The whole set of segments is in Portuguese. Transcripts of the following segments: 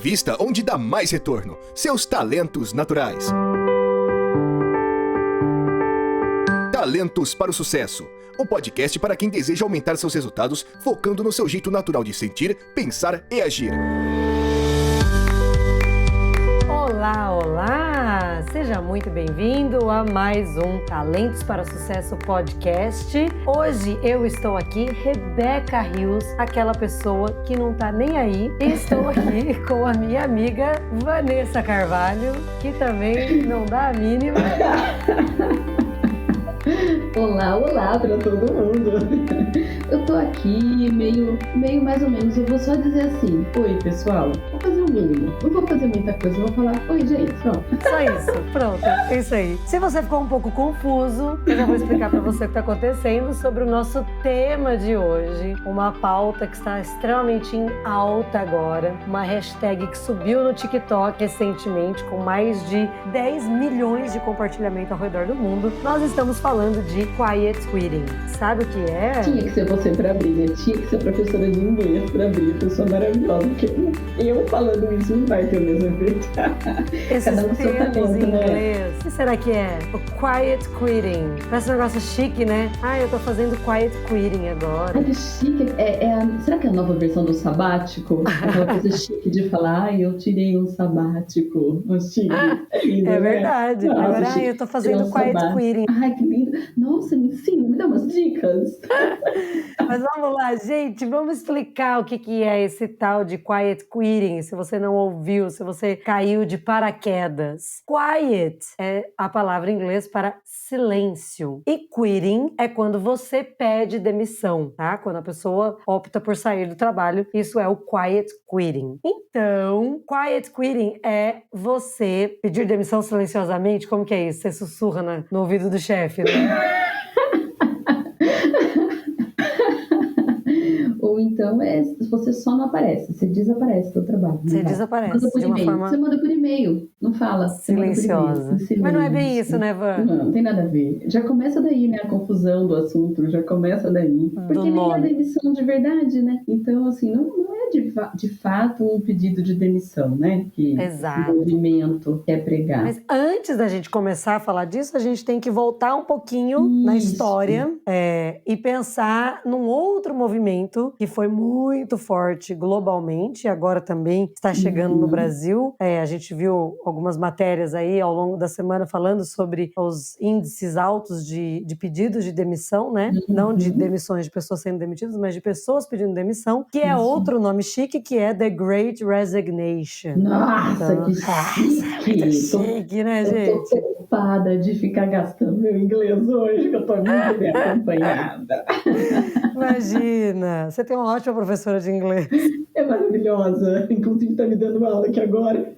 invista onde dá mais retorno. Seus talentos naturais. Talentos para o Sucesso. Um podcast para quem deseja aumentar seus resultados, focando no seu jeito natural de sentir, pensar e agir. Olá, olá! Seja muito bem-vindo a mais um Talentos para o Sucesso podcast. Hoje eu estou aqui, Rebeca Rios, aquela pessoa que não tá nem aí. E estou aqui com a minha amiga Vanessa Carvalho, que também não dá a mínima. Olá, olá pra todo mundo. Eu tô aqui meio mais ou menos. Eu vou só dizer assim: oi, pessoal. Vou fazer o mínimo. Não vou fazer muita coisa. Vou falar: oi, gente. Pronto. Só isso. Pronto. É isso aí. Se você ficou um pouco confuso, eu já vou explicar pra você o que tá acontecendo sobre o nosso tema de hoje. Uma pauta que está extremamente em alta agora. Uma hashtag que subiu no TikTok recentemente com mais de 10 milhões de compartilhamento ao redor do mundo. Nós estamos falando de Quiet Quitting. Sabe o que é? Tinha que ser você pra abrir, né? Tinha que ser professora de inglês pra abrir. Pessoa maravilhosa. Porque eu falando isso não vai ter o mesmo efeito. Esses Cada um seu termos talento, em né? inglês. O que será que é? O Quiet Quitting. Parece um negócio chique, né? Ah, eu tô fazendo Quiet Quitting agora. Ai, que chique. Será que é a nova versão do sabático? Aquela coisa chique de falar: ai, eu tirei um sabático. Um chique. É lindo, É né? verdade. Nossa, Agora, chique. eu tô fazendo Tirei um Quiet sabático. Quitting. Ai, que lindo. Nossa, me ensina, me dá umas dicas. Mas vamos lá, gente, vamos explicar o que é esse tal de Quiet Quitting, se você não ouviu, se você caiu de paraquedas. Quiet é a palavra em inglês para silêncio. E quitting é quando você pede demissão, tá? Quando a pessoa opta por sair do trabalho, isso é o Quiet Quitting. Então, Quiet Quitting é você pedir demissão silenciosamente. Como que é isso? Você sussurra no ouvido do chefe, né? Ou então você só não aparece, você desaparece do trabalho. Você Não vai. desaparece Manda por de uma e-mail. forma Você manda por e-mail, não fala. Você manda por silenciosa. e-mail, em Mas não é bem silêncio. isso, né, Van? Não tem nada a ver. Já começa daí, né, a confusão do assunto, já começa daí. Porque nem é nome. demissão de verdade, né? Então, assim, não é de fato um pedido de demissão, né? Que Exato. o movimento quer pregar. Mas antes da gente começar a falar disso, a gente tem que voltar um pouquinho na Isso. história e pensar num outro movimento que foi muito forte globalmente, agora também está chegando no Brasil. A gente viu algumas matérias aí ao longo da semana falando sobre os índices altos de pedidos de demissão, né? Não de demissões de pessoas sendo demitidas, mas de pessoas pedindo demissão, que é outro nome chique, que é The Great Resignation. Nossa, Então, que chique! muito chique, né, Eu tô gente? preocupada de ficar gastando meu inglês hoje, que eu tô muito bem acompanhada. Imagina, você tem uma ótima professora de inglês. É maravilhosa. Inclusive tá me dando aula aqui agora.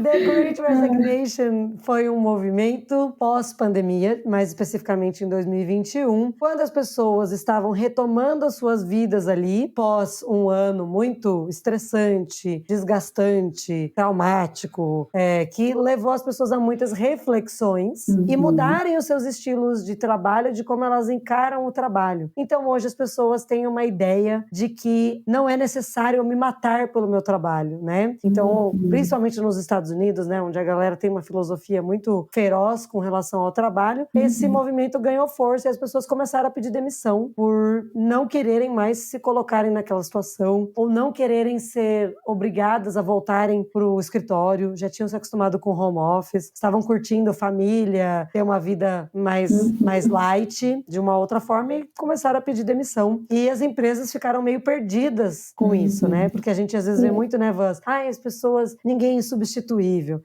The Great Resignation foi um movimento pós-pandemia, mais especificamente em 2021, quando as pessoas estavam retomando as suas vidas ali, pós um ano muito estressante, desgastante, traumático, que levou as pessoas a muitas reflexões e mudarem os seus estilos de trabalho, de como elas encaram o trabalho. Então hoje as pessoas têm uma ideia de que não é necessário eu me matar pelo meu trabalho, né? Então, principalmente nos Estados Unidos, né, onde a galera tem uma filosofia muito feroz com relação ao trabalho, esse movimento ganhou força e as pessoas começaram a pedir demissão por não quererem mais se colocarem naquela situação ou não quererem ser obrigadas a voltarem para o escritório, já tinham se acostumado com home office, estavam curtindo família, ter uma vida mais light, de uma outra forma, e começaram a pedir demissão. E as empresas ficaram meio perdidas com isso, né? Porque a gente às vezes vê muito, né, Vans? As pessoas, ninguém é insubstituível.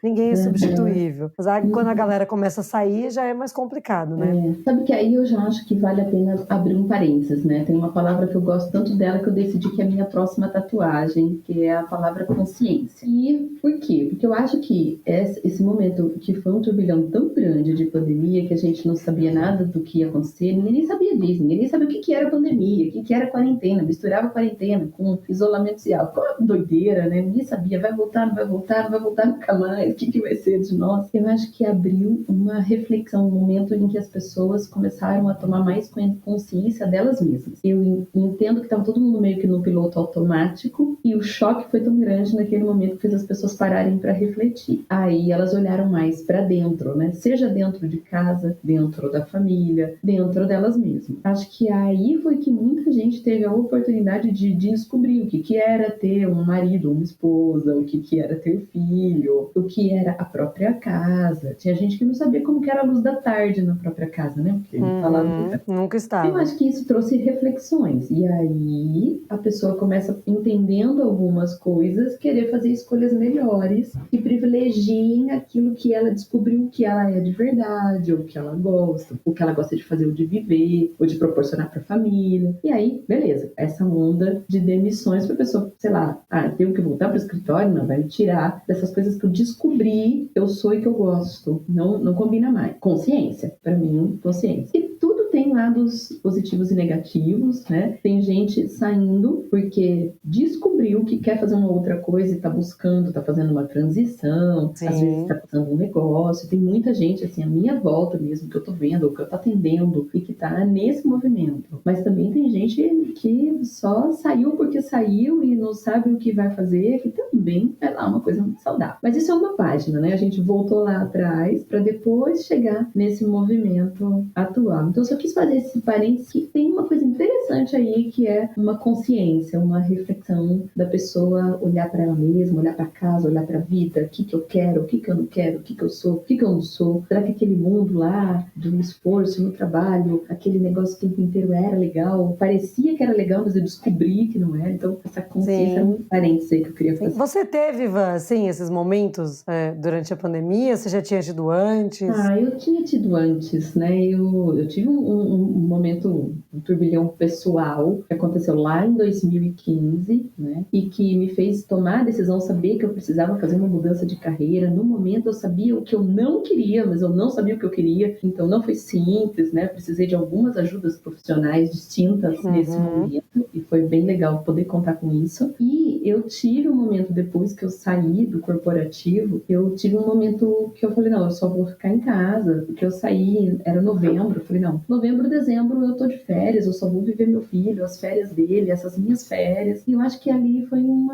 Mas aí, quando a galera começa a sair, já é mais complicado, né? Sabe que aí eu já acho que vale a pena abrir um parênteses, né? Tem uma palavra que eu gosto tanto dela que eu decidi que é a minha próxima tatuagem, que é a palavra consciência. E por quê? Porque eu acho que esse momento que foi um turbilhão tão grande de pandemia, que a gente não sabia nada do que ia acontecer, ninguém nem sabia disso, ninguém nem sabia o que era pandemia, o que era quarentena, misturava quarentena com isolamento social. Qual a doideira, né? Ninguém sabia, vai voltar, não vai voltar, não vai voltar nunca mais, o que vai ser de nós? Eu acho que abriu uma reflexão, um momento em que as pessoas começaram a tomar mais consciência delas mesmas. Eu entendo que estava todo mundo meio que no piloto automático, E o choque foi tão grande naquele momento que fez as pessoas pararem para refletir. Aí elas olharam mais para dentro, né? Seja dentro de casa, dentro da família, dentro delas mesmas. Acho que aí foi que muita gente teve a oportunidade de descobrir o que era ter um marido, uma esposa, o que era ter filho, o que era a própria casa. Tinha gente que não sabia como que era a luz da tarde na própria casa, né? Porque falava nunca estava. Eu acho que isso trouxe reflexões. E aí a pessoa começa entendendo algumas coisas, querer fazer escolhas melhores que privilegiem aquilo que ela descobriu que ela é de verdade, ou que ela gosta, o que ela gosta de fazer, ou de viver, ou de proporcionar para a família. E aí, beleza, essa onda de demissões para a pessoa, sei lá, tenho que voltar para o escritório, não, vai me tirar dessas coisas que eu descobri, eu sou e que eu gosto. Não combina mais. Consciência, para mim, consciência. E tudo tem lados positivos e negativos, né? Tem gente saindo porque descobriu que quer fazer uma outra coisa e tá buscando, tá fazendo uma transição, Sim. Às vezes tá fazendo um negócio. Tem muita gente, assim, à minha volta mesmo, que eu tô vendo, ou que eu tô atendendo, e que tá nesse movimento. Mas também tem gente que só saiu porque saiu e não sabe o que vai fazer, que também é lá uma coisa muito saudável. Mas isso é uma página, né? A gente voltou lá atrás para depois chegar nesse movimento atual. Então, eu só quis fazer esse parênteses que tem uma coisa interessante aí, que é uma consciência, uma reflexão da pessoa olhar para ela mesma, olhar para casa, olhar para a vida, o que eu quero, o que eu não quero, o que eu sou, o que eu não sou. Será que aquele mundo lá do esforço no trabalho, aquele negócio o tempo inteiro era legal? Parecia que era legal, mas eu descobri que não era. Então, essa consciência é um parênteses aí que eu queria fazer. Você teve, Ivan, assim, esses momentos durante a pandemia? Você já tinha tido antes? Eu tinha tido antes, né? Eu tive um momento, um turbilhão pessoal que aconteceu lá em 2015, né? E que me fez tomar a decisão, saber que eu precisava fazer uma mudança de carreira. No momento eu sabia o que eu não queria, mas eu não sabia o que eu queria. Então não foi simples, né? Precisei de algumas ajudas profissionais distintas nesse momento. E foi bem legal poder contar com isso. E eu tive um momento depois que eu saí do corporativo, eu tive um momento que eu falei, não, eu só vou ficar em casa, porque eu saí, era novembro, eu falei, não, novembro, dezembro eu tô de férias, eu só vou viver meu filho, as férias dele, essas minhas férias. E eu acho que ali foi um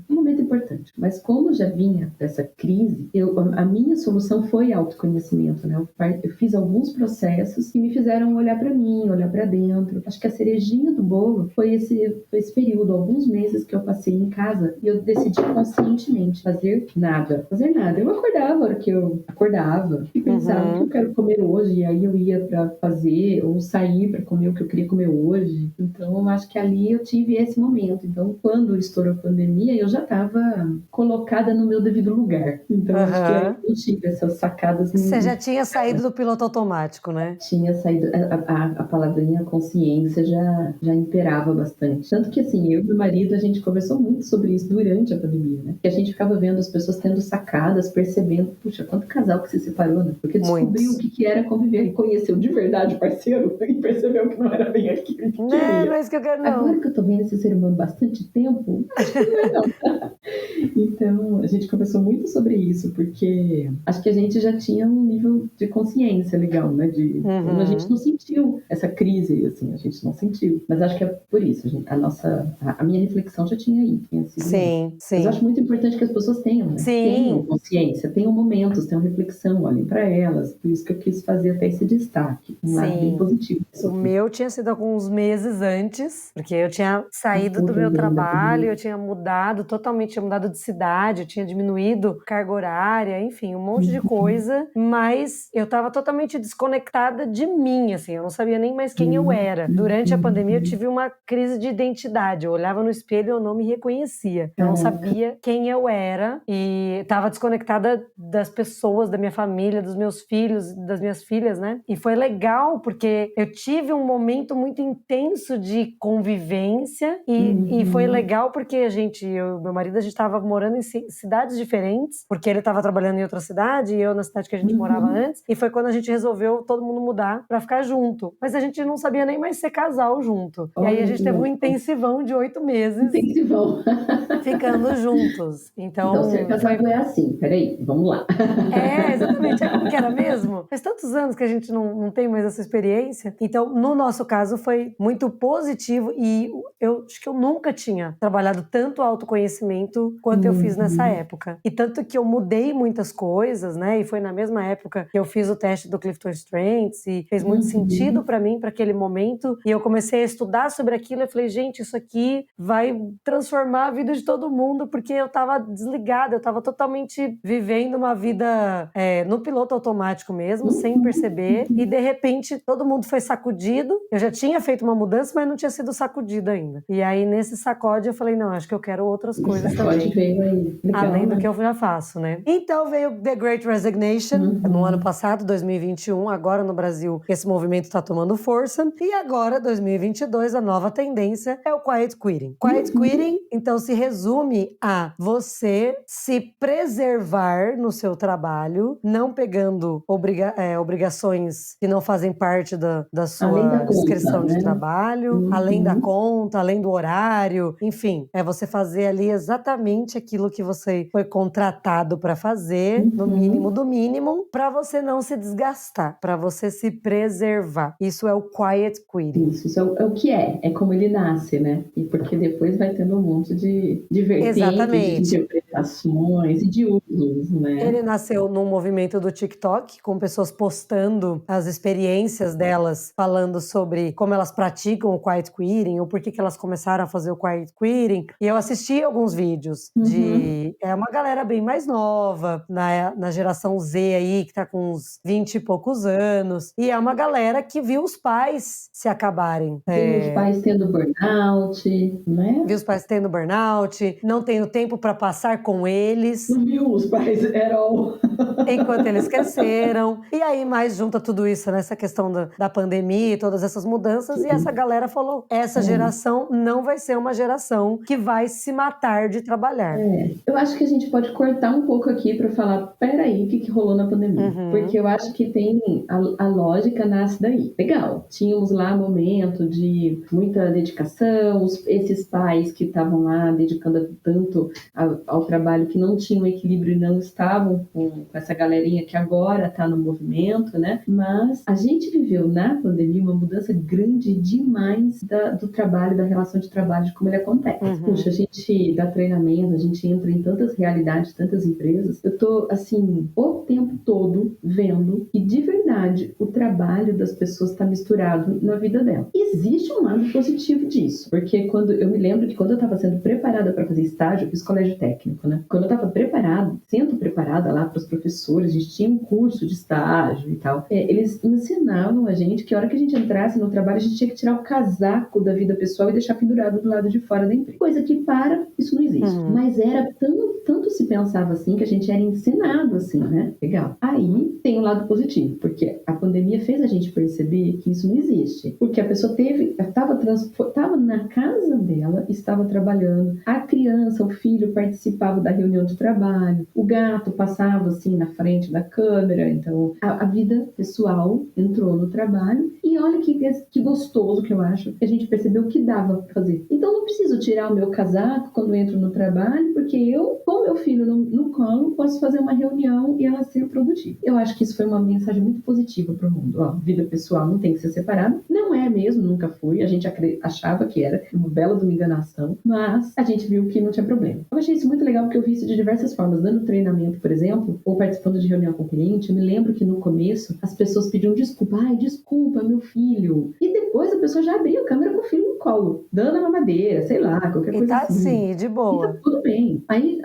momento importante. Mas como já vinha dessa crise, a minha solução foi autoconhecimento, né? Eu fiz alguns processos que me fizeram olhar para mim, olhar para dentro. Acho que a cerejinha do bolo foi esse período, alguns meses que eu passei em casa, e eu decidi conscientemente fazer nada. Eu acordava a hora que eu acordava e pensava o que eu quero comer hoje, e aí eu ia para fazer ou sair para comer o que eu queria comer hoje. Então eu acho que ali eu tive esse momento. Então quando estourou a pandemia, eu já estava colocada no meu devido lugar. Então acho que aí eu tive essas sacadas. Você já tinha saído do piloto automático, né? Tinha saído, a palavrinha consciência já imperava bastante. Tanto que assim, eu e meu marido, a gente conversou muito sobre isso durante a pandemia, né? Que a gente ficava vendo as pessoas tendo sacadas, percebendo, puxa, quanto casal que se separou, né? Porque descobriu o que era conviver e conheceu de verdade o parceiro e percebeu que não era bem aquilo que queria. Não é isso que eu quero, não. Agora que eu tô vendo esse ser humano bastante tempo, acho que não é não. Então, a gente conversou muito sobre isso, porque acho que a gente já tinha um nível de consciência legal, né? A gente não sentiu essa crise, assim, a gente não sentiu. Mas acho que é por isso, a minha reflexão já tinha sido. Sim. Mas eu acho muito importante que as pessoas tenham, né? Tenham consciência, tenham momentos, tenham reflexão, olhem para elas. Por isso que eu quis fazer até esse destaque, um lado bem positivo. O meu tinha sido alguns meses antes, porque eu tinha saído do meu trabalho, eu tinha mudado totalmente, tinha mudado de cidade, eu tinha diminuído carga horária, enfim, um monte de coisa, mas eu estava totalmente desconectada de mim, assim, eu não sabia nem mais quem eu era. Durante a pandemia eu tive uma crise de identidade, eu olhava no espelho e eu não me reconhecia, eu não sabia quem eu era e estava desconectada das pessoas, da minha família, dos meus filhos, das minhas filhas, né? E foi legal porque eu tive um momento muito intenso de convivência e foi legal porque eu e meu marido, a gente estava morando em cidades diferentes, porque ele estava trabalhando em outra cidade e eu na cidade que a gente morava antes, e foi quando a gente resolveu todo mundo mudar pra ficar junto. Mas a gente não sabia nem mais ser casal junto. E aí a gente teve um intensivão de 8 meses. ficando juntos. Então, ser casado é assim, peraí, vamos lá. Exatamente, é como que era mesmo? Faz tantos anos que a gente não tem mais essa experiência. Então, no nosso caso, foi muito positivo e eu acho que eu nunca tinha trabalhado tanto autoconhecimento quanto eu fiz nessa época. E tanto que eu mudei muitas coisas, né? E foi na mesma época que eu fiz o teste do Clifton Strengths e fez muito sentido pra mim, pra aquele momento. E eu comecei a estudar sobre aquilo e falei, gente, isso aqui vai transformar a vida de todo mundo, porque eu tava desligada, eu tava totalmente vivendo uma vida no piloto automático mesmo, sem perceber. E de repente, todo mundo foi sacudido. Eu já tinha feito uma mudança, mas não tinha sido sacudida ainda. E aí, nesse sacode, eu falei, não, acho que eu quero outras coisas também. Veio aí. Legal, além do que eu já faço, né? Então veio The Great Resignation no ano passado, 2021. Agora no Brasil esse movimento está tomando força. E agora, 2022, a nova tendência é o Quiet Quitting. Quiet Quitting, então, se resume a você se preservar no seu trabalho, não pegando obrigações que não fazem parte da sua descrição de trabalho, além da conta, além do horário, enfim, é você fazer ali exatamente aquilo que você foi contratado para fazer, no mínimo do mínimo, para você não se desgastar, para você se preservar. Isso é o quiet quitting. Isso é o que é como ele nasce, né? E porque depois vai tendo um monte de vertentes, de interpretações e de usos, né? Ele nasceu num movimento do TikTok, com pessoas postando as experiências delas, falando sobre como elas praticam o quiet quitting, ou por que elas começaram a fazer o quiet quitting. E eu assisti alguns vídeos de uma galera bem mais nova, na geração Z aí, que tá com uns 20 e poucos anos. E é uma galera que viu os pais se acabarem. Viu os pais tendo burnout, né? Viu os pais tendo burnout, não tendo tempo para passar com eles. Não viu os pais enquanto eles cresceram. E aí mais junta tudo isso, né? Essa questão da pandemia e todas essas mudanças. E essa galera falou, essa geração não vai ser uma geração que vai se matar de trabalhar. Eu acho que a gente pode cortar um pouco aqui para falar, peraí, o que rolou na pandemia? Porque eu acho que tem a lógica nasce daí. Legal, tínhamos lá um momento de muita dedicação, esses pais que estavam lá dedicando tanto ao trabalho que não tinham equilíbrio e não estavam com essa galerinha que agora está no movimento, né? Mas a gente viveu na pandemia uma mudança grande demais do trabalho, da relação de trabalho, de como ele acontece. Puxa, a gente dá treinamento, a gente entra em tantas realidades, tantas empresas. Eu tô, assim, o tempo todo vendo que, de verdade, o trabalho das pessoas está misturado na vida dela. Existe um lado positivo disso, porque eu me lembro que quando eu estava sendo preparada para fazer estágio, eu fiz colégio técnico, né? Quando eu estava sendo preparada lá para os professores, a gente tinha um curso de estágio e tal. Eles ensinavam a gente que a hora que a gente entrasse no trabalho, a gente tinha que tirar o casaco da vida pessoal e deixar pendurado do lado de fora da empresa. Coisa que isso não existe. Mas era tanto se pensava assim, que a gente era ensinado assim, né? Legal. Aí tem um lado positivo, porque a pandemia fez a gente perceber que isso não existe. Porque a pessoa estava na casa dela, estava trabalhando, a criança, o filho participava da reunião de trabalho, o gato passava assim na frente da câmera, então a vida pessoal entrou no trabalho e olha que gostoso que eu acho, que a gente percebeu que dava para fazer. Então não preciso tirar o meu casaco quando entro no trabalho, porque eu, com meu filho no colo, posso fazer uma reunião e ela ser produtiva. Eu acho que isso foi uma mensagem muito positiva para o mundo. Ó, vida pessoal não tem que ser separada. Não é mesmo, nunca foi. A gente achava que era uma bela de uma enganação, mas a gente viu que não tinha problema. Eu achei isso muito legal porque eu vi isso de diversas formas. Dando treinamento, por exemplo, ou participando de reunião com o cliente, eu me lembro que no começo as pessoas pediam desculpa. Ai, desculpa, meu filho. E depois a pessoa já abria a câmera com o filho no colo, dando a mamadeira, sei lá, qualquer coisa assim. De boa. E tá tudo bem. Aí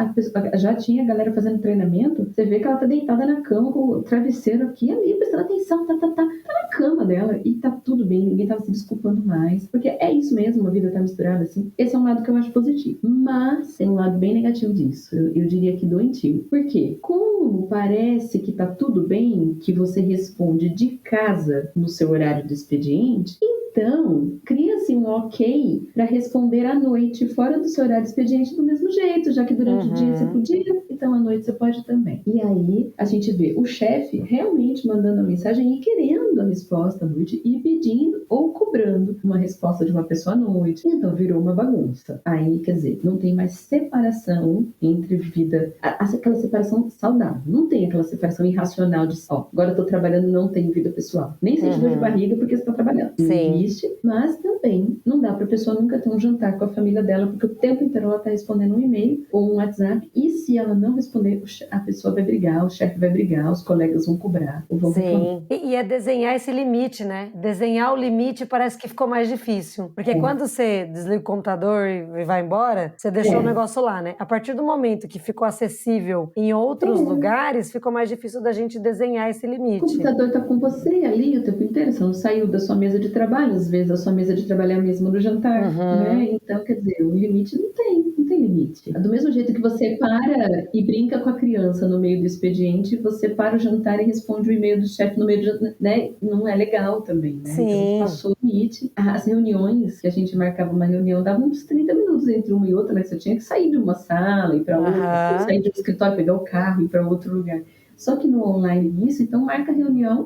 já tinha a galera fazendo treinamento, você vê que ela tá deitada na cama com o travesseiro aqui, ali, prestando atenção, tá na cama dela e tá tudo bem, ninguém tava se desculpando mais. Porque é isso mesmo, a vida tá misturada assim. Esse é um lado que eu acho positivo. Mas tem um lado bem negativo disso. Eu diria que doentio. Por quê? Como parece que tá tudo bem, que você responde de casa no seu horário do expediente, Então, cria-se um ok para responder à noite, fora do seu horário expediente, do mesmo jeito, já que durante o dia você podia, então à noite você pode também. E aí, a gente vê o chefe realmente mandando a mensagem e querendo a resposta à noite e pedindo ou cobrando uma resposta de uma pessoa à noite. Então, virou uma bagunça. Aí, quer dizer, não tem mais separação entre vida, aquela separação saudável. Não tem aquela separação irracional de, agora eu tô trabalhando, não tenho vida pessoal. Nem sente dor de barriga porque você tá trabalhando. Sim. Existe, mas também não dá pra pessoa nunca ter um jantar com a família dela, porque o tempo inteiro ela tá respondendo um e-mail ou um WhatsApp, e se ela não responder, a pessoa vai brigar, o chefe vai brigar, os colegas vão cobrar ou vão reclamar. E é desenhar esse limite, né? Desenhar o limite parece que ficou mais difícil. Porque quando você desliga o computador e vai embora, você deixou o negócio lá, né? A partir do momento que ficou acessível em outros lugares, ficou mais difícil da gente desenhar esse limite. O computador tá com você ali o tempo inteiro, você não saiu da sua mesa de trabalho, às vezes a sua mesa de trabalho é mesmo no jantar, né? Então, quer dizer, o limite não tem limite. Do mesmo jeito que você para e brinca com a criança no meio do expediente, você para o jantar e responde o e-mail do chefe no meio do jantar, né? Não é legal também, né? Sim. Então, passou o limite. As reuniões, que a gente marcava uma reunião, davam uns 30 minutos entre uma e outra, né? Você tinha que sair de uma sala e ir para outra, sair do escritório, pegar o carro e ir para outro lugar. Só que no online isso, então marca a reunião,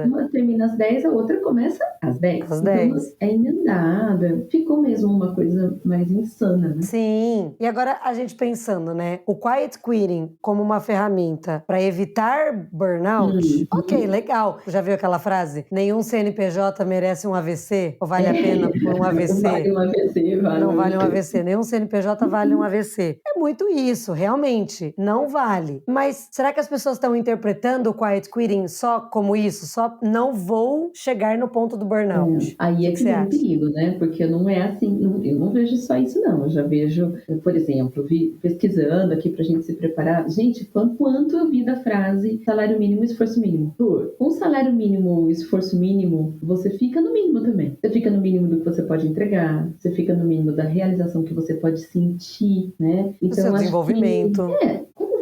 uma termina às 10, a outra começa às 10. Às 10. Então é emendada. Ficou mesmo uma coisa mais insana, né? Sim. E agora a gente pensando, né? O quiet quitting como uma ferramenta para evitar burnout. Ok, legal. Já viu aquela frase? Nenhum CNPJ merece um AVC? Ou vale a pena por um AVC? Vale um AVC, Não vale um AVC. Nenhum CNPJ vale um AVC. É muito isso, realmente. Não vale. Mas será que as pessoas estão interpretando o quiet quitting só como isso? Só não vou chegar no ponto do burnout. Aí é que vem o perigo, né? Porque não é assim, eu não vejo só isso não. Eu já vejo, por exemplo, pesquisando aqui pra gente se preparar. Gente, quanto eu vi da frase salário mínimo, esforço mínimo? Com salário mínimo, esforço mínimo, você fica no mínimo também. Você fica no mínimo do que você pode entregar, você fica no mínimo da realização que você pode sentir, né? Então, o seu desenvolvimento. Como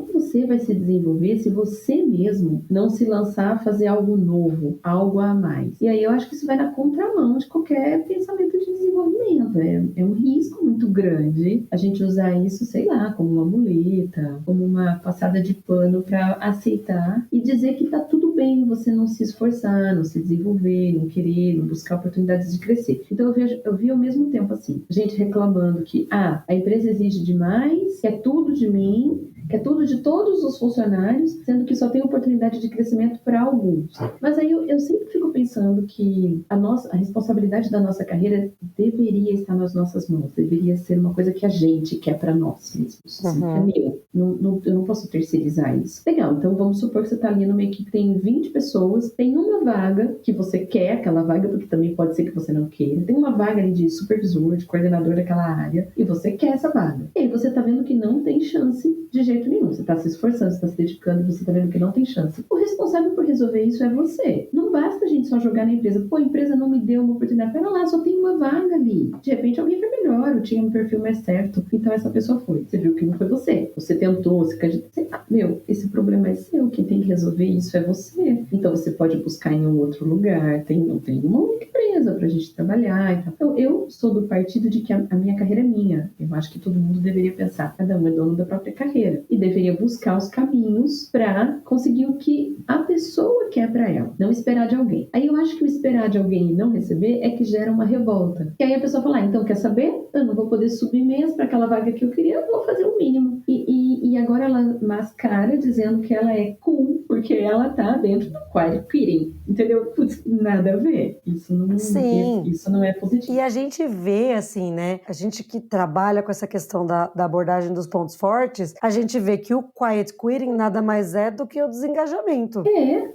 você vai se desenvolver se você mesmo não se lançar a fazer algo novo, algo a mais? E aí eu acho que isso vai na contramão de qualquer pensamento de desenvolvimento. É um risco muito grande a gente usar isso, sei lá, como uma muleta, como uma passada de pano para aceitar e dizer que tá tudo bem você não se esforçar, não se desenvolver, não querer, não buscar oportunidades de crescer. Então eu vi ao mesmo tempo assim, gente reclamando que a empresa exige demais, quer tudo de mim, quer tudo de todos os funcionários, sendo que só tem oportunidade de crescimento para alguns. Mas aí eu sempre fico pensando que a responsabilidade da nossa carreira deveria estar nas nossas mãos, deveria ser uma coisa que a gente quer para nós mesmos. Assim, é meu. Eu não posso terceirizar isso. Legal, então vamos supor que você está ali numa equipe que tem 20 pessoas, tem uma vaga que você quer aquela vaga, porque também pode ser que você não queira, tem uma vaga ali de supervisor, de coordenador daquela área, e você quer essa vaga. E aí você está vendo que não tem chance de jeito nenhum. Você está se esforçando, você está se dedicando, você está vendo que não tem chance. O responsável por resolver isso é você. Não basta a gente só jogar na empresa. Pô, a empresa não me deu uma oportunidade. Pera lá, só tem uma vaga ali. De repente alguém foi melhor, ou tinha um perfil mais certo. Então essa pessoa foi. Você viu que não foi você. Você tentou, você candidatou. Esse problema é seu. Quem tem que resolver isso é você. Então você pode buscar em um outro lugar. Não tem uma única empresa pra gente trabalhar. Então eu sou do partido de que a minha carreira é minha. Eu acho que todo mundo deveria pensar. Cada um é dono da própria carreira. E deveria buscar os caminhos para conseguir o que a pessoa quer para ela, não esperar de alguém. Aí eu acho que o esperar de alguém e não receber é que gera uma revolta. Que aí a pessoa fala, então quer saber? Eu não vou poder subir mês para aquela vaga que eu queria, eu vou fazer o mínimo. E agora ela mascara dizendo que ela é cool, porque ela tá dentro do quiet quitting. Entendeu? Putz, nada a ver. Isso não é positivo. E a gente vê, assim, né? A gente que trabalha com essa questão da abordagem dos pontos fortes, a gente vê que o quiet quitting nada mais é do que o desengajamento.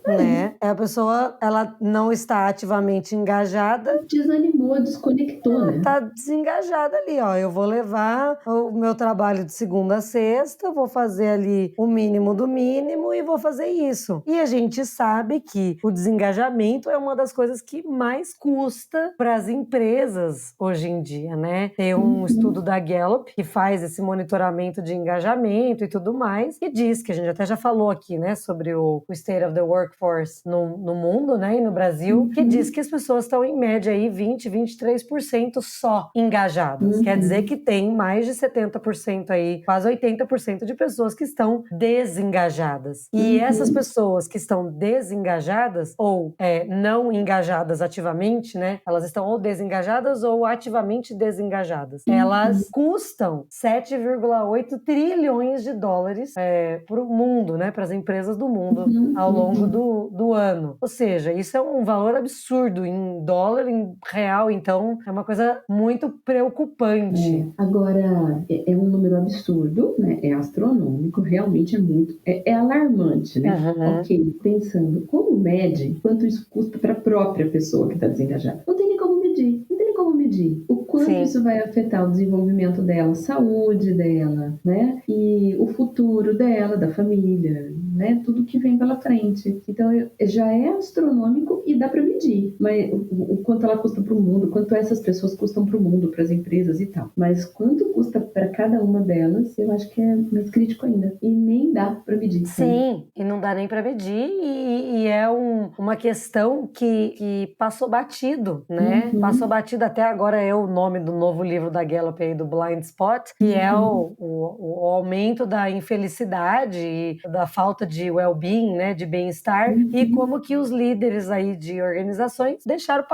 Né? A pessoa, ela não está ativamente engajada. Desanimou, desconectou, né? Tá desengajada ali, ó. Eu vou levar o meu trabalho de segunda a sexta, vou fazer ali o mínimo do mínimo e vou fazer isso. E a gente sabe que o desengajamento é uma das coisas que mais custa para as empresas hoje em dia, né? Tem um estudo da Gallup que faz esse monitoramento de engajamento e tudo mais, e diz que a gente até já falou aqui, né, sobre o State of the Workforce no mundo, né, e no Brasil, que diz que as pessoas estão em média aí 23% só engajadas. Quer dizer que tem mais de 70% aí, quase 80% de pessoas que estão desengajadas. E essas pessoas que estão desengajadas ou não engajadas ativamente, né, elas estão ou desengajadas ou ativamente desengajadas. Elas custam 7,8 trilhões de dólares para o mundo, né, para as empresas do mundo ao longo do ano. Ou seja, isso é um valor absurdo em dólar, em real, então é uma coisa muito preocupante. Agora, é um número absurdo, né? É astronômico, realmente é muito, é alarmante, né? Ok, pensando, como mede quanto isso custa para a própria pessoa que está desengajada? Não tem nem como medir, não tem nem como medir o quanto isso vai afetar o desenvolvimento dela, a saúde dela, né? E o futuro dela, da família, né? Tudo que vem pela frente. Então, já é astronômico e dá para medir, mas o quanto ela custa para o mundo, quanto essas pessoas custam para o mundo, para as empresas e tal. Mas quanto custa para cada uma delas, eu acho que é mais crítico ainda. E nem dá para medir. Sim, e não dá nem para medir, e é uma questão que passou batido, né? Passou batido, até agora é o nome do novo livro da Gallup aí, do Blind Spot, que é o aumento da infelicidade e da falta de well-being, né? De bem-estar, e como que os líderes aí de organizações deixaram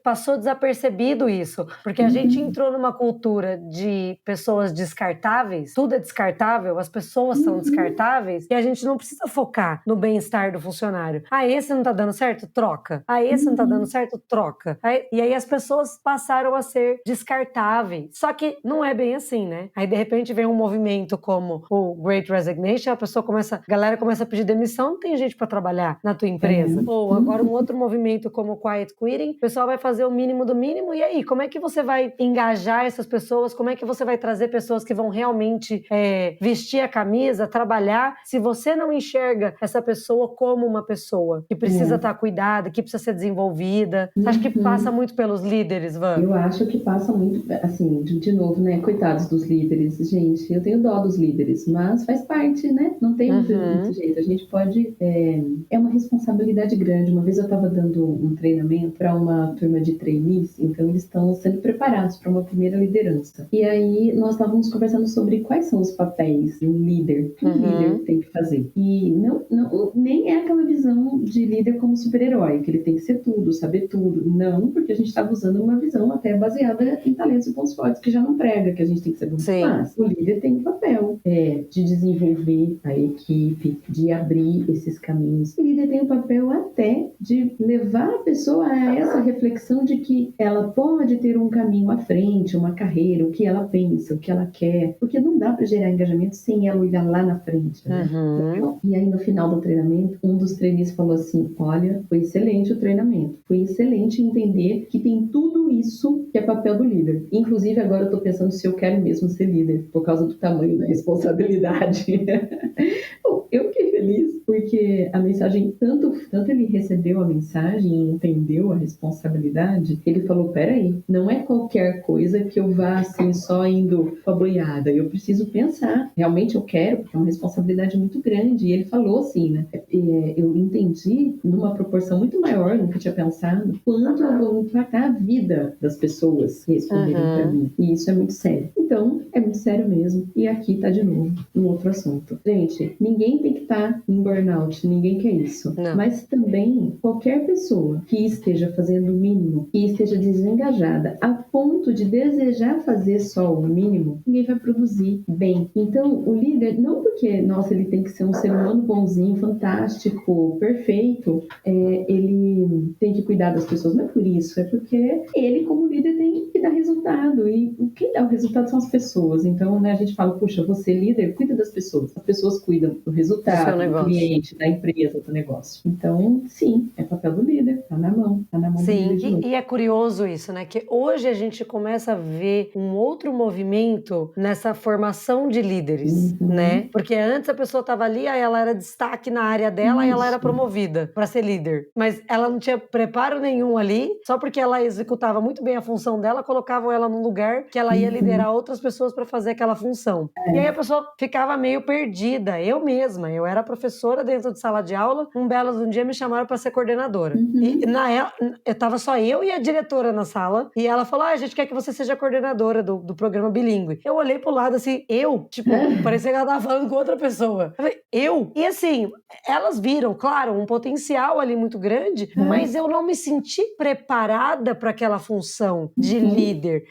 passou desapercebido isso, porque a gente entrou numa cultura de pessoas descartáveis, tudo é descartável, as pessoas são descartáveis, e a gente não precisa focar no bem-estar do funcionário. Esse não tá dando certo? Troca. Esse não tá dando certo? Troca. E aí as pessoas passaram a ser descartáveis. Só que não é bem assim, né? Aí de repente vem um movimento como o Great Resignation, a galera começa a pedir demissão, não tem gente para trabalhar na tua empresa. Ou agora um outro movimento como o Quiet Quitting, o pessoal vai fazer o mínimo do mínimo, e aí, como é que você vai engajar essas pessoas? Como é que você vai trazer pessoas que vão realmente vestir a camisa, trabalhar, se você não enxerga essa pessoa como uma pessoa que precisa estar cuidada, que precisa ser desenvolvida? Você acha que passa muito pelos líderes, Van? Eu acho que passa muito, assim, de novo, né? Coitados dos líderes. Gente, eu tenho dó dos líderes, mas faz parte, né? Não tem muito jeito. A gente pode... É uma responsabilidade grande. Uma vez eu estava dando um treinamento para uma turma de trainees, então eles estão sendo preparados para uma primeira liderança. E aí nós estávamos conversando sobre quais são os papéis de um líder, que um líder tem que fazer. E nem é aquela visão de líder como super-herói, que ele tem que ser tudo, saber tudo. Não, porque a gente estava usando uma visão até baseada em talentos e pontos fortes, que já não prega que a gente tem que ser bom. Mas o líder tem um papel de desenvolver a equipe, de abrir esses caminhos. O líder tem o papel até de levar a pessoa a essa reflexão de que ela pode ter um caminho à frente, uma carreira, o que ela pensa, o que ela quer, porque não dá para gerar engajamento sem ela olhar lá na frente, né? E aí no final do treinamento, um dos trainees falou assim: olha, foi excelente o treinamento, foi excelente entender que tem tudo isso que é papel do líder. Inclusive agora eu estou pensando se eu quero mesmo ser líder, por causa do tamanho da responsabilidade. Bom, eu fiquei feliz, porque a mensagem, tanto ele recebeu a mensagem e entendeu a responsabilidade, ele falou: peraí, não é qualquer coisa que eu vá assim só indo com a boiada, eu preciso pensar, realmente eu quero, porque é uma responsabilidade muito grande. E ele falou assim, né, eu entendi numa proporção muito maior do que eu tinha pensado, quanto eu vou impactar a vida das pessoas que responderem para mim, e isso é muito sério. Então, é muito sério mesmo, e aqui tá de novo um outro assunto. Gente, ninguém tem que estar em burnout, ninguém quer isso. Não. Mas também, qualquer pessoa que esteja fazendo o mínimo, que esteja desengajada a ponto de desejar fazer só o mínimo, ninguém vai produzir bem. Então, o líder, não porque, nossa, ele tem que ser um ser humano bonzinho, fantástico, perfeito, ele tem que cuidar das pessoas. Não é por isso, é porque ele, como líder, tem que dar resultado. E quem dá o resultado são as pessoas. Então, né, a gente fala, puxa, você líder, cuida das pessoas. As pessoas cuidam do resultado, do cliente, da empresa, do negócio. Então, sim, é papel do líder, tá na mão do líder de novo. E é curioso isso, né? Que hoje a gente começa a ver um outro movimento nessa formação de líderes, né? Porque antes a pessoa estava ali, aí ela era destaque na área dela e ela era promovida para ser líder. Mas ela não tinha preparo nenhum ali, só porque ela executava muito bem a função dela, colocavam ela num lugar que ela ia liderar outras pessoas para fazer aquela função. E aí a pessoa ficava meio perdida. Eu mesma, eu era professora dentro de sala de aula, um belo dia me chamaram para ser coordenadora. E eu tava só eu e a diretora na sala, e ela falou, a gente quer que você seja coordenadora do programa bilíngue. Eu olhei pro lado assim, parecia que ela tava falando com outra pessoa. Eu falei, eu? E assim, elas viram, claro, um potencial ali muito grande, mas eu não me senti preparada para aquela função de líder,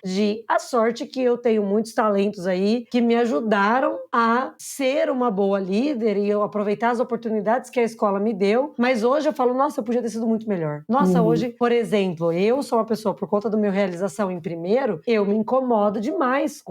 a sorte que eu tenho muitos talentos aí que me ajudaram a ser uma boa líder e eu aproveitar as oportunidades que a escola me deu, mas hoje eu falo, nossa, eu podia ter sido muito melhor. Nossa, hoje, por exemplo, eu sou uma pessoa, por conta do meu realização em primeiro, eu me incomodo demais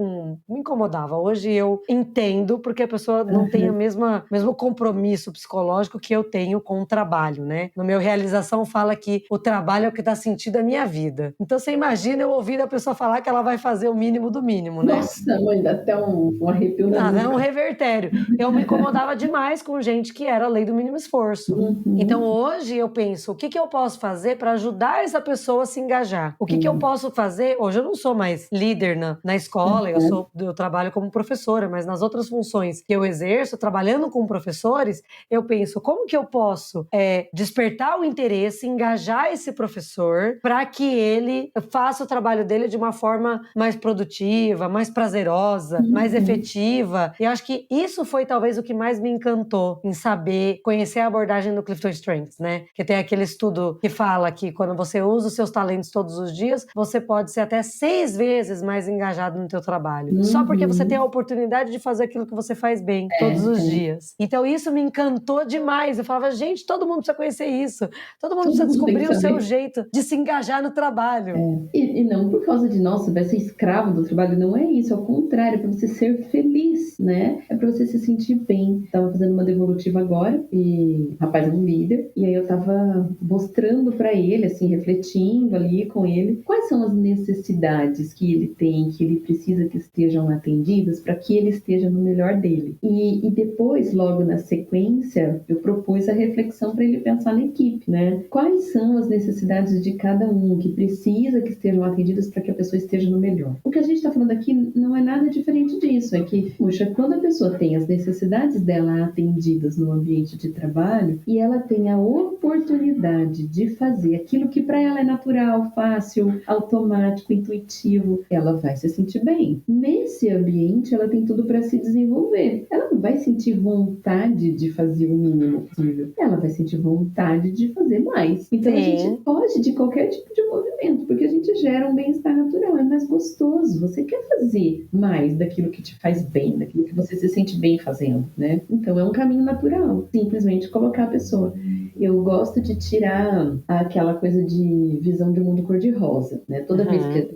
me incomodava. Hoje eu entendo porque a pessoa não tem o mesmo compromisso psicológico que eu tenho com o trabalho, né? No meu realização fala que o trabalho é o que dá sentido à minha vida. Então você imagina eu ouvir a pessoa falar que ela vai fazer o mínimo do mínimo, né? Nossa, mãe, dá até um arrepio na nuca. É um revertério. Eu me incomodava demais com gente que era a lei do mínimo esforço. Então hoje eu penso, o que eu posso fazer para ajudar essa pessoa a se engajar? O que eu posso fazer? Hoje eu não sou mais líder na escola, eu trabalho como professora, mas nas outras funções que eu exerço, trabalhando com professores, eu penso, como que eu posso despertar o interesse, engajar esse professor para que ele faça o trabalho dele de uma forma mais produtiva, mais prazerosa, mais efetiva. E eu acho que isso foi talvez o que mais me encantou em saber, conhecer a abordagem do Clifton Strengths, né? Que tem aquele estudo que fala que quando você usa os seus talentos todos os dias, você pode ser até 6 vezes mais engajado no teu trabalho. Só porque você tem a oportunidade de fazer aquilo que você faz bem todos os dias. Então isso me encantou demais. Eu falava, gente, todo mundo precisa conhecer isso. Todo mundo precisa descobrir o seu jeito de se engajar no trabalho. E não por causa de, nossa, vai ser escravo do trabalho. Não é isso, ao contrário, é para você ser feliz, né? É para você se sentir bem. Tava fazendo uma devolutiva agora e o rapaz é um líder, e aí eu tava mostrando para ele, assim, refletindo ali com ele, quais são as necessidades que ele tem, que ele precisa que estejam atendidas para que ele esteja no melhor dele. E depois, logo na sequência, eu propus a reflexão para ele pensar na equipe, né? Quais são as necessidades de cada um que precisa que estejam atendidas para que a pessoa esteja no melhor? O que a gente está falando aqui não é nada diferente disso, é que, puxa, quando a pessoa tem as necessidades dela atendidas no ambiente de trabalho e ela tem a oportunidade de fazer aquilo que para ela é natural, fácil, automático, intuitivo, ela vai se sentir bem. Nesse ambiente, ela tem tudo para se desenvolver. Ela não vai sentir vontade de fazer o mínimo possível. Ela vai sentir vontade de fazer mais. Então, a gente foge de qualquer tipo de movimento, porque a gente gera um bem-estar natural. É mais gostoso. Você quer fazer mais daquilo que te faz bem, daquilo que você se sente bem fazendo, né? Então, é um caminho natural. Simplesmente colocar a pessoa. Eu gosto de tirar aquela coisa de visão de mundo cor-de-rosa, né?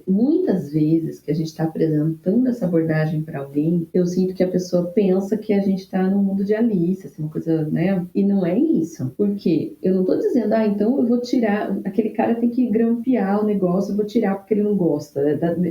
Muitas vezes que a gente está apresentando essa abordagem para alguém, eu sinto que a pessoa pensa que a gente está no mundo de Alice, assim, uma coisa, né? E não é isso. Por quê? Eu não estou dizendo, então eu vou tirar, aquele cara tem que grampear o negócio, eu vou tirar porque ele não gosta,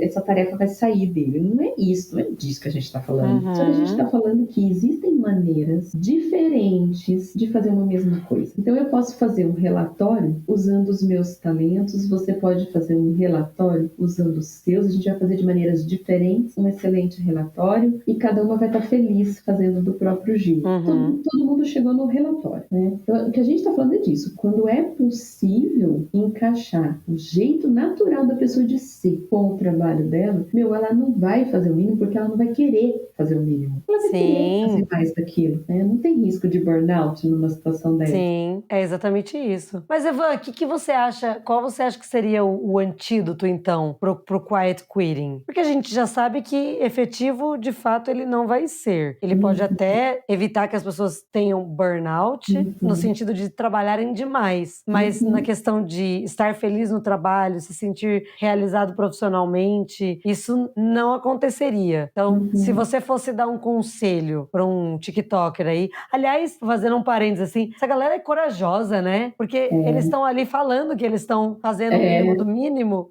essa tarefa vai sair dele. Não é isso, não é disso que a gente está falando. Só que a gente está falando que existem maneiras diferentes de fazer uma mesma coisa. Então eu posso fazer um relatório usando os meus talentos, você pode fazer um relatório usando os seus, a gente vai fazer de maneiras diferentes, um excelente relatório, e cada uma vai estar feliz fazendo do próprio jeito. Todo mundo chegou no relatório, né? Então, o que a gente está falando é disso. Quando é possível encaixar o jeito natural da pessoa de ser com o trabalho dela, ela não vai fazer o mínimo porque ela não vai querer fazer o mínimo. Ela vai querer fazer mais. daquilo, né? Não tem risco de burnout numa situação dessa. Sim, é exatamente isso. Mas, Evan, o que você acha, qual você acha que seria o antídoto, então, pro quiet quitting? Porque a gente já sabe que efetivo, de fato, ele não vai ser. Ele pode até evitar que as pessoas tenham burnout, no sentido de trabalharem demais. Mas na questão de estar feliz no trabalho, se sentir realizado profissionalmente, isso não aconteceria. Então, se você fosse dar um conselho para um TikToker aí, aliás, fazendo um parênteses assim, essa galera é corajosa, né? Porque eles estão ali falando que eles estão fazendo o mínimo do mínimo.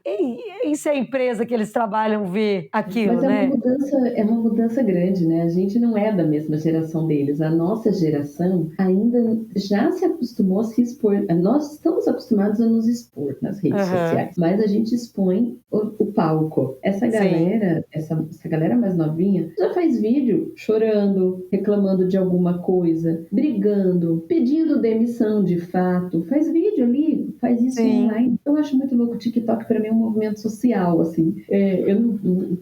E se a empresa que eles trabalham vê aquilo, Mas né? é uma mudança grande, né? A gente não é da mesma geração deles. A nossa geração ainda já se acostumou a se expor. Nós estamos acostumados a nos expor nas redes sociais, mas a gente expõe o palco. Essa galera mais novinha já faz vídeo chorando, reclamando de alguma coisa, brigando, pedindo demissão de fato. Faz vídeo ali, faz isso online. Eu acho muito louco. O TikTok para mim é um movimento social, assim. Eu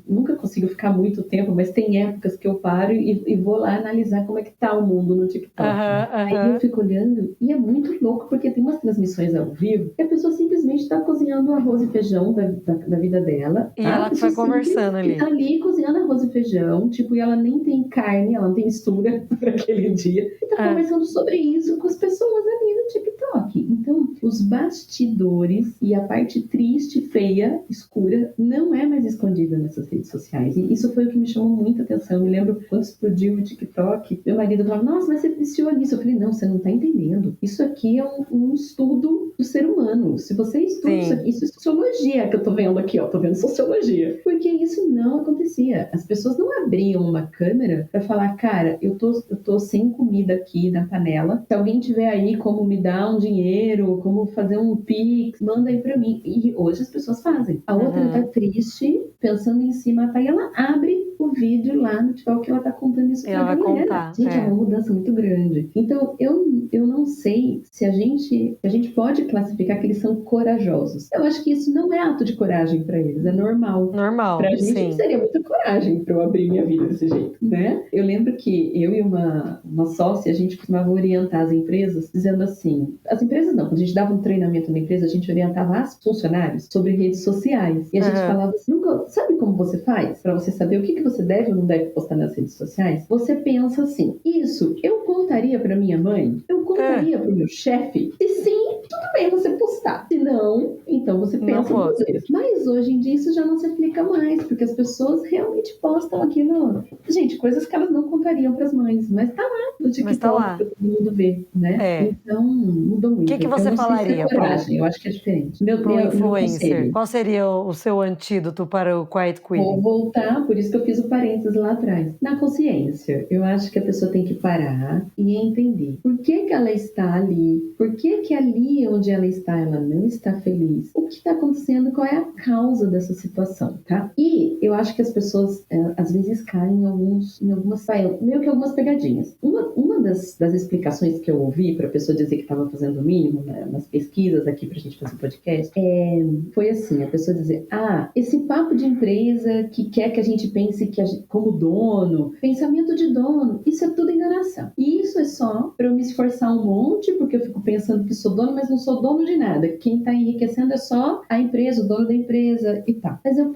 nunca consigo ficar muito tempo, mas tem épocas que eu paro e vou lá analisar como é que tá o mundo no TikTok. Aí eu fico olhando e é muito louco, porque tem umas transmissões ao vivo que a pessoa simplesmente está cozinhando arroz e feijão da vida dela. E ela foi conversando ali. E tá ali cozinhando arroz e feijão, tipo, e ela nem tem carne, ela não tem mistura para aquele dia. E tá conversando sobre isso com as pessoas ali no TikTok. Então, os bastidores e a parte triste, feia, escura, não é mais escondida nessas redes sociais. E isso foi o que me chamou muita atenção. Eu me lembro quando explodiu o TikTok, meu marido falava, nossa, mas você viciou nisso. Eu falei, não, você não tá entendendo. Isso aqui é um estudo do ser humano. Se você estuda isso aqui, isso é sociologia que eu tô vendo aqui, ó. Tô vendo sociologia. Porque isso não acontecia. As pessoas não abriam uma câmera pra falar, cara, eu tô sem comida aqui na panela. Se alguém tiver aí como me dar um dinheiro, como fazer um Pix, manda aí pra mim. E hoje as pessoas fazem. A outra tá triste, pensando em se matar, e ela abre o vídeo lá no TikTok que ela tá contando isso pra galera. Gente, é uma mudança muito grande. Então, eu não sei se a gente pode classificar que eles são corajosos. Eu acho que isso não é ato de coragem pra eles, é normal. Normal, pra gente seria muita coragem pra eu abrir minha vida desse jeito, né? Eu lembro que eu e uma sócia, a gente costumava orientar as empresas, dizendo assim, as empresas não, quando a gente dava um treinamento na empresa, a gente orientava as funcionários sobre redes sociais. E a gente falava assim, sabe como você faz pra você saber o que você deve ou não deve postar nas redes sociais? Você pensa assim, isso eu contaria pra minha mãe? Eu contaria pro meu chefe? E sim, tudo bem você postar. Se não, então você pensa duas vezes. Mas hoje em dia isso já não se aplica mais, porque as pessoas realmente postam aquilo. Gente, coisas que elas não contariam pras mães, mas tá lá no TikTok pra todo mundo ver, né? Então, mudou muito. O que você falaria coragem, eu acho que é diferente. Pro influencer, qual seria o seu antídoto para o quiet quitting? Vou voltar, por isso que eu fiz o parênteses lá atrás. Na consciência, eu acho que a pessoa tem que parar e entender por que ela está ali, por que ali onde ela não está feliz, o que está acontecendo, qual é a causa dessa situação, tá? E eu acho que as pessoas às vezes caem em algumas meio que algumas pegadinhas. Uma das explicações que eu ouvi para a pessoa dizer que estava fazendo o mínimo, né, nas pesquisas aqui pra gente fazer o podcast, foi assim, a pessoa dizer, esse papo de empresa que quer que a gente pense que como dono, pensamento de dono, isso é tudo enganação. E isso é só para eu me esforçar um monte, porque eu fico pensando que sou dono, mas não sou dono de nada. Quem está enriquecendo é só a empresa, o dono da empresa e tal. Mas eu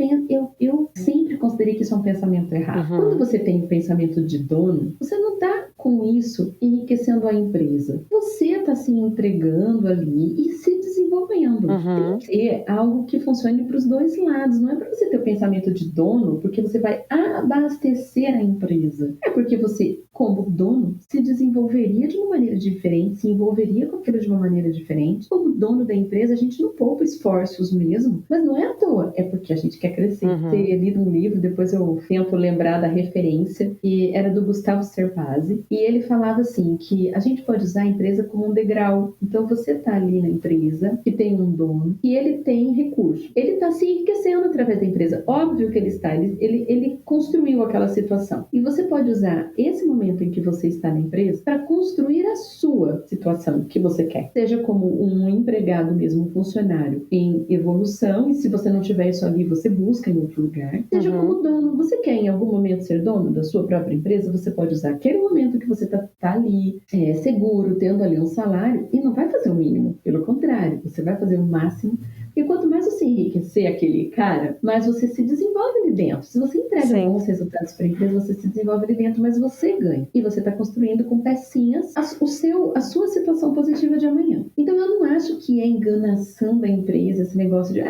sempre considerei que isso é um pensamento errado. Quando você tem um pensamento de dono, você não está com isso enriquecendo a empresa. Você está se entregando ali e se desenvolvendo. Tem que ser algo que funcione para os dois lados. Não é para você ter o pensamento de dono, porque você vai abastecer a empresa. É porque você, como dono, se desenvolveria de uma maneira diferente, se envolveria com aquilo de uma maneira diferente. Como dono da empresa, a gente não poupa esforços mesmo, mas não é à toa, é porque a gente quer crescer. Ter lido um livro, depois eu tento lembrar da referência, que era do Gustavo Cerbasi, e ele falava assim, que a gente pode usar a empresa como um degrau. Então você está ali na empresa, que tem um dono, e ele tem recurso. Ele está se enriquecendo através da empresa. Óbvio que ele está, ele construiu aquela situação. E você pode usar esse momento momento em que você está na empresa para construir a sua situação que você quer. Seja como um empregado mesmo, um funcionário em evolução, e se você não tiver isso ali, você busca em outro lugar. Seja como dono. Você quer em algum momento ser dono da sua própria empresa, você pode usar aquele momento que você está ali, seguro, tendo ali um salário, e não vai fazer o mínimo. Pelo contrário, você vai fazer o máximo. Porque quanto mais você enriquecer aquele cara, mais você se desenvolve ali dentro. Se você entrega bons resultados para a empresa, você se desenvolve ali dentro, mas você ganha. E você está construindo com pecinhas a sua situação positiva de amanhã. Então eu não acho que é enganação da empresa, esse negócio de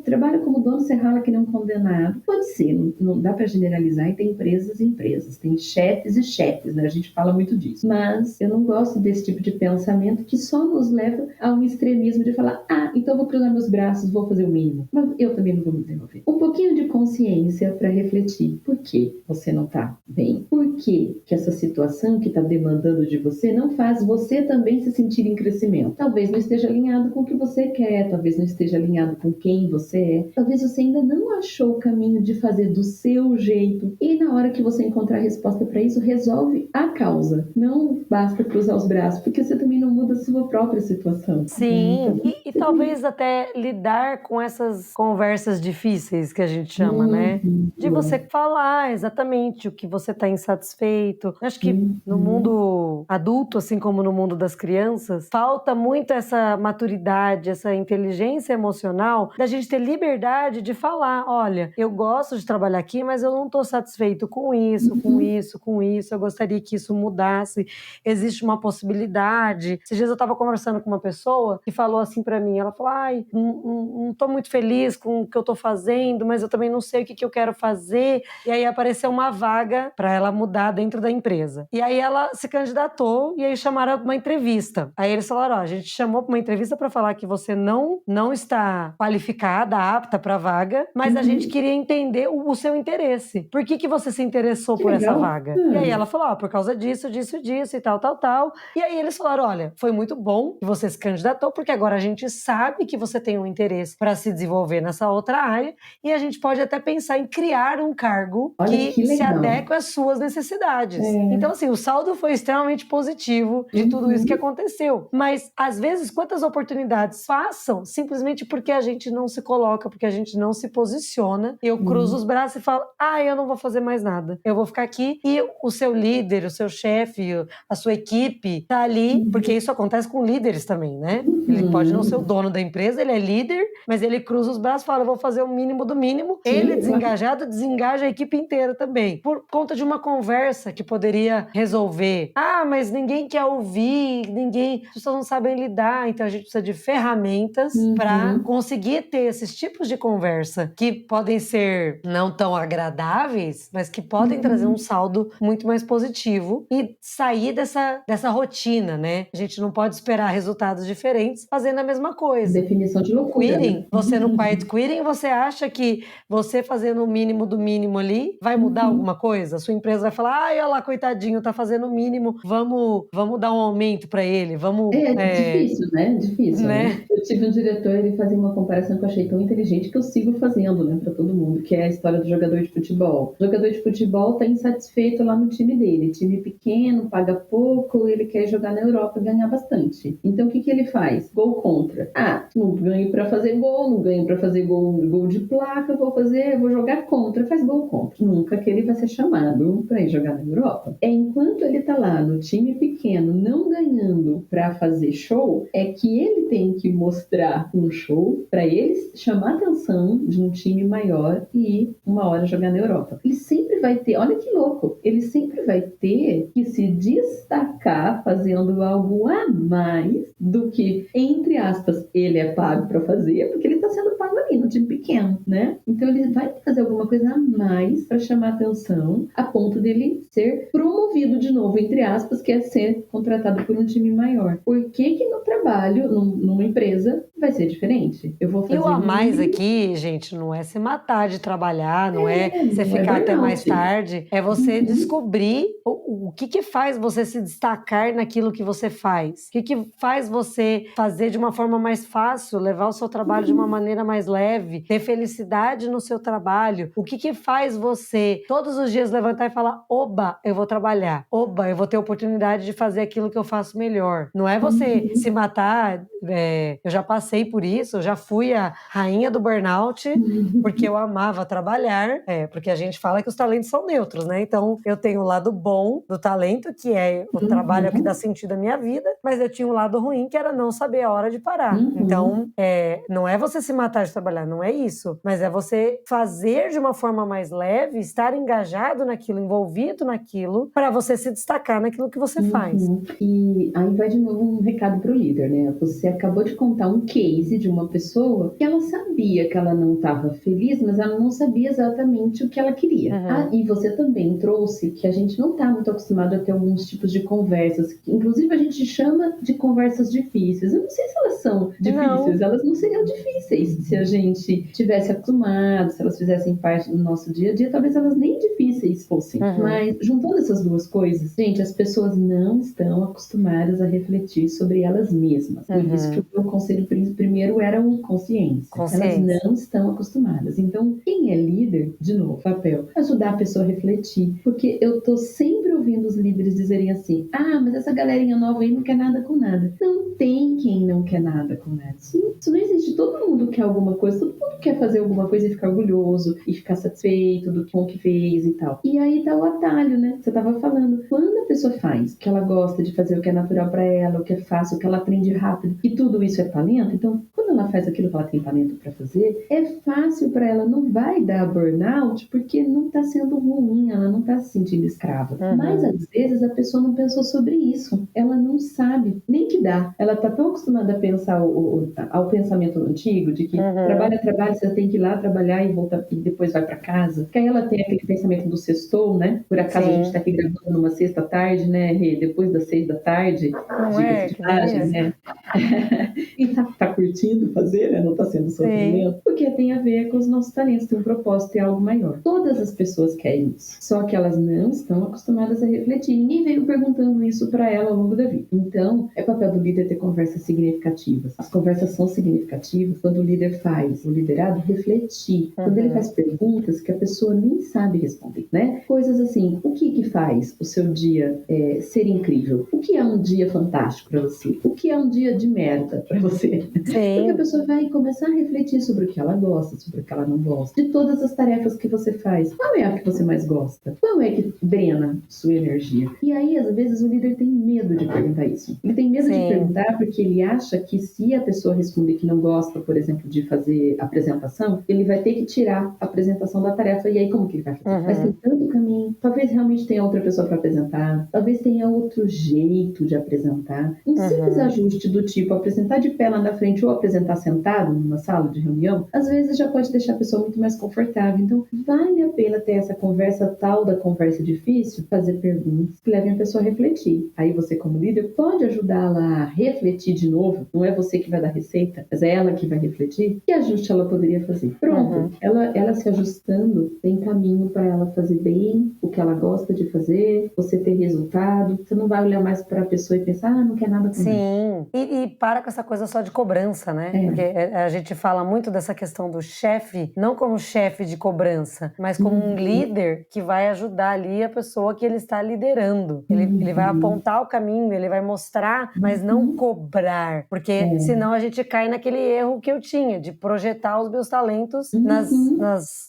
trabalha como dono, você rala que nem um condenado. Pode ser, não dá para generalizar, e tem empresas e empresas, tem chefes e chefes, né? A gente fala muito disso. Mas eu não gosto desse tipo de pensamento que só nos leva a um extremismo de falar, então eu vou cruzar meus braços, vou fazer o mínimo. Mas eu também não vou me desenvolver. Um pouquinho de consciência para refletir. Por que você não está bem? Por que essa situação que está demandando de você não faz você também se sentir em crescimento? Talvez não esteja alinhado com o que você quer, talvez não esteja alinhado com quem você é, talvez você ainda não achou o caminho de fazer do seu jeito, e na hora que você encontrar a resposta para isso, resolve a causa. Não basta cruzar os braços, porque você também não muda a sua própria situação. Sim, e talvez até lidar com essas conversas difíceis que a gente chama, né? De você falar exatamente o que você está insatisfeito. Acho que no mundo adulto, assim como no mundo das crianças, falta muito essa maturidade, essa inteligência emocional da gente ter liberdade de falar, olha, eu gosto de trabalhar aqui, mas eu não estou satisfeito com isso, com isso, com isso, eu gostaria que isso mudasse, existe uma possibilidade. Esses dias eu estava conversando com uma pessoa que falou assim para mim, ela falou, não estou muito feliz com o que eu estou fazendo, mas eu também não sei o que eu quero fazer. E aí apareceu uma vaga para ela mudar dentro da empresa. E aí ela se candidatou e aí chamaram uma entrevista. Aí eles falaram, a gente chamou para uma entrevista para falar que você não está qualificada, apta para a vaga, mas a gente queria entender o seu interesse. Por que você se interessou por essa vaga? E aí ela falou, por causa disso, disso, disso e tal, tal, tal. E aí eles falaram, olha, foi muito bom que você se candidatou, porque agora a gente sabe que você tem um interesse para se desenvolver nessa outra área, e a gente pode até pensar em criar um cargo que se adeque às suas necessidades. Então, assim, o saldo foi extremamente positivo de tudo isso que aconteceu. Mas, às vezes, quantas oportunidades passam simplesmente porque a gente não se coloca, porque a gente não se posiciona. Eu cruzo os braços e falo, eu não vou fazer mais nada. Eu vou ficar aqui, e o seu líder, o seu chefe, a sua equipe tá ali, porque isso acontece com líderes também, né? Ele pode não ser o dono da empresa, ele é líder, mas ele cruza os braços e fala, eu vou fazer o mínimo do mínimo. Ele, desengajado, desengaja a equipe inteira também. Por conta de uma conversa que poderia resolver. Mas ninguém quer ouvir, as pessoas não sabem lidar, então a gente precisa de ferramentas para conseguir ter esses tipos de conversa que podem ser não tão agradáveis, mas que podem trazer um saldo muito mais positivo e sair dessa rotina, né? A gente não pode esperar resultados diferentes fazendo a mesma coisa. Definição de loucura. Quitting, você no quiet quitting, você acha que você fazendo o mínimo do mínimo ali vai mudar alguma coisa? A sua empresa vai falar, olha lá, coitadinho, tá fazendo o mínimo, vamos dar um aumento para ele, vamos... Difícil, né? Difícil, né? Eu tive um diretor, ele fazia uma comparação que eu achei tão inteligente que eu sigo fazendo, né, para todo mundo, que é a história do jogador de futebol. O jogador de futebol tá insatisfeito lá no time dele, time pequeno, paga pouco, ele quer jogar na Europa e ganhar bastante. Então o que ele faz? Gol contra. Não ganho para fazer gol, não ganho para fazer gol de placa, vou jogar contra, faz gol contra. Nunca que ele vai ser chamado para ir jogar na Europa. Enquanto ele tá lá no time pequeno, não ganhando para fazer show, é que ele tem que mostrar um show para eles chamar a atenção de um time maior e uma hora jogar na Europa. Ele sempre vai ter, olha que louco, ele sempre vai ter que se destacar fazendo algo a mais do que, entre aspas, ele é pago para fazer, porque ele está sendo pago ali no time pequeno, né? Então ele vai fazer alguma coisa a mais para chamar atenção, a ponto dele ser promovido de novo, entre aspas, que é ser contratado por um time maior. Por que no trabalho, numa empresa, vai ser diferente? Eu vou fazer... E o a mais aqui, gente, não é se matar de trabalhar, não é você ficar até mais tarde, é você descobrir o que faz você se destacar naquilo que você faz? O que faz você fazer de uma forma mais fácil, levar o seu trabalho de uma maneira mais leve, ter felicidade no seu trabalho? O que faz você todos os dias levantar e falar, oba, eu vou trabalhar, oba, eu vou ter oportunidade de fazer aquilo que eu faço melhor? Não é você se matar, eu já passei por isso, eu já fui a rainha do burnout, porque eu amava trabalhar, porque a gente fala que os talentos são neutros, né? Então, eu tenho o lado bom do talento, que é o trabalho é o que dá sentido à minha vida, mas eu tinha um lado ruim, que era não saber a hora de parar. Então, não é você se matar de trabalhar, não é isso, mas é você fazer de uma forma mais leve, estar engajado naquilo, envolvido naquilo, para você se destacar naquilo que você faz. E aí vai de novo um recado pro líder, né? Você acabou de contar um case de uma pessoa que ela sabia que ela não estava feliz, mas ela não sabia exatamente o que ela queria. E você também trouxe que a gente não está muito acostumado a ter alguns tipos de conversas, que inclusive a gente chama de conversas difíceis. Eu não sei se elas são difíceis, elas não seriam difíceis se a gente tivesse acostumado, se elas fizessem parte do nosso dia a dia, talvez elas nem difíceis fossem. Mas juntando essas duas coisas, gente, as pessoas não estão acostumadas a refletir sobre elas mesmas. Por isso que o meu conselho primeiro era o consciência. Elas não estão acostumadas. Então, quem é líder, de novo, papel, ajudar a pessoa a refletir. Porque eu tô sempre ouvindo os líderes dizerem assim, mas essa galerinha nova aí não quer nada com nada. Não tem quem não quer nada com nada. Isso não existe. Todo mundo quer alguma coisa, todo mundo quer fazer alguma coisa e ficar orgulhoso, e ficar satisfeito do que fez e tal. E aí tá o atalho, né? Você tava falando. Quando a pessoa faz o que ela gosta de fazer, o que é natural pra ela, o que é fácil, o que ela aprende rápido, e tudo isso é talento, então, quando ela faz aquilo que ela tem talento pra fazer, é fácil pra ela, não vai dar burnout, porque não tá sendo ruim, ela não tá se sentindo escrava. Mas, às vezes, a pessoa não pensou sobre isso. Ela não sabe nem que dá. Ela tá tão acostumada a pensar ao pensamento antigo, de que trabalha, você tem que ir lá trabalhar e voltar, e depois vai pra casa. Que aí ela tem aquele pensamento do sextou, né? Por acaso a gente tá aqui gravando numa sexta-tarde, né, Rê? Depois das 6 da tarde, diga-se de passagem, né? E tá curtindo fazer, né? Não tá sendo sofrimento. Porque tem a ver com os nossos talentos, tem um propósito, tem algo maior. Todas as pessoas querem isso. Só que elas não estão acostumadas a refletir. Ninguém veio perguntando isso pra ela ao longo da vida. Então, é papel do líder ter conversas significativas. As conversas são significativas quando o líder faz, o liderado refletir. Quando ele faz perguntas que a pessoa nem sabe responder, né? Coisas assim, o que faz o seu dia ser incrível? O que é um dia fantástico pra você? O que é um dia de merda pra você? Porque a pessoa vai começar a refletir sobre o que ela gosta, sobre o que ela não gosta. De todas as tarefas que você faz, qual é a que você mais gosta? Qual é que drena sua energia? E aí, às vezes, o líder tem medo de perguntar isso. Ele tem medo de perguntar porque ele acha que se a pessoa responder que não gosta, por exemplo, de fazer apresentação, ele vai ter que tirar a apresentação da tarefa. E aí, como que ele vai fazer? Mas tem tanto caminho. Talvez realmente tenha outra pessoa para apresentar. Talvez tenha outro jeito de apresentar. Um simples ajuste do tipo apresentar de pé lá na frente ou apresentar sentado numa sala de reunião, às vezes já pode deixar a pessoa muito mais confortável. Então, vale a pena ter essa conversa, tal da conversa difícil, fazer perguntas que levem a pessoa a refletir. Aí você, como líder, pode ajudá-la a refletir de novo. Não é você que vai dar receita, mas é ela que vai refletir. Que ajuste ela poderia fazer? Pronto. Ela se ajustando, tem caminho para ela fazer bem o que ela gosta de fazer, você ter resultado. Você não vai olhar mais para a pessoa e pensar, não quer nada com ela. E para com essa coisa só de cobrança, né? Porque a gente fala muito dessa questão do chefe, não como chefe de cobrança, mas como um líder que vai ajudar ali a pessoa que ele está liderando. Ele vai apontar o caminho, ele vai mostrar, mas não cobrar. Porque senão a gente cai naquele erro que eu tinha, de projetar os meus talentos nas